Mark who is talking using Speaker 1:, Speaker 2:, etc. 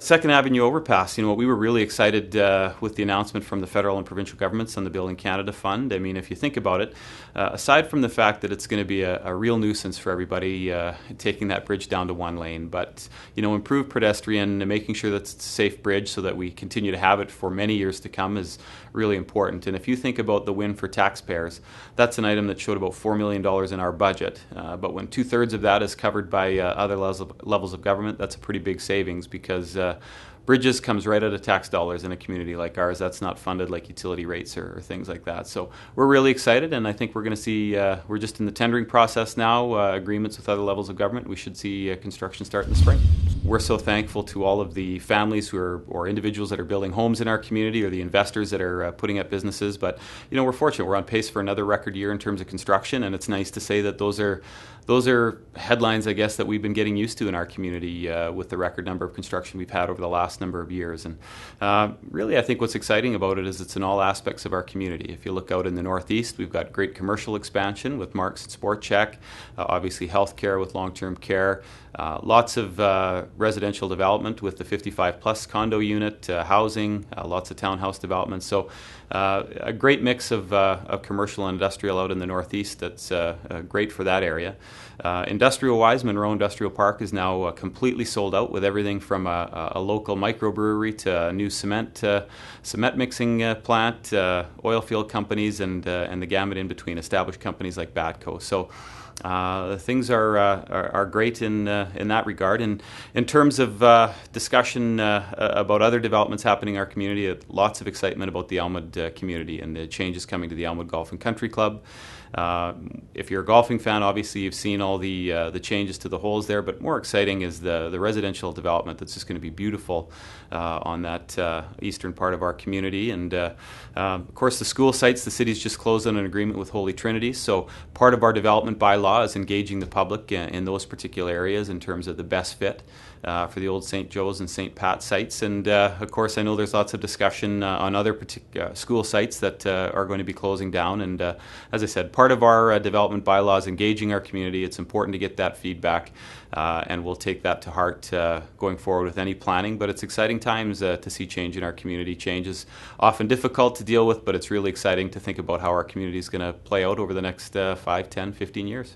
Speaker 1: Second Avenue Overpass, we were really excited with the announcement from the federal and provincial governments on the Building Canada Fund. I mean, if you think about it, aside from the fact that it's going to be a real nuisance for everybody taking that bridge down to one lane, but, improved pedestrian and making sure that it's a safe bridge so that we continue to have it for many years to come is really important. And if you think about the win for taxpayers, that's an item that showed about $4 million in our budget. But when 2/3 of that is covered by other levels of government, that's a pretty big savings because bridges comes right out of tax dollars in a community like ours. That's not funded like utility rates or things like that. So we're really excited, and I think we're going to see, we're just in the tendering process now, agreements with other levels of government. We should see construction start in the spring. We're so thankful to all of the families or individuals that are building homes in our community, or the investors that are putting up businesses. But, we're fortunate. We're on pace for another record year in terms of construction, and it's nice to say that those are headlines, I guess, that we've been getting used to in our community with the record number of construction we've had over the last number of years. And really, I think what's exciting about it is it's in all aspects of our community. If you look out in the Northeast, we've got great commercial expansion with Marks and Sport Check, obviously healthcare with long-term care, lots of residential development with the 55-plus condo unit, housing, lots of townhouse developments. So a great mix of commercial and industrial out in the Northeast that's great for that area. Industrial-wise, Monroe Industrial Park is now completely sold out with everything from a local microbrewery to a new cement mixing plant, oil field companies, and the gamut in between, established companies like Batco. So things are great in that regard. And in terms of discussion about other developments happening in our community, lots of excitement about the Elmwood community and the changes coming to the Elmwood Golf and Country Club. If you're a golfing fan, obviously you've seen all the changes to the holes there, but more exciting is the residential development that's just going to be beautiful on that eastern part of our community. And of course, the school sites, the city's just closed on an agreement with Holy Trinity, so part of our development bylaw is engaging the public in those particular areas in terms of the best fit for the old St. Joe's and St. Pat sites. And of course, I know there's lots of discussion on other school sites that are going to be closing down. And as I said, part of our development bylaw is engaging our community. It's important to get that feedback, and we'll take that to heart going forward with any planning. But it's exciting times to see change in our community. Change is often difficult to deal with, but it's really exciting to think about how our community is going to play out over the next 5, 10, 15 years.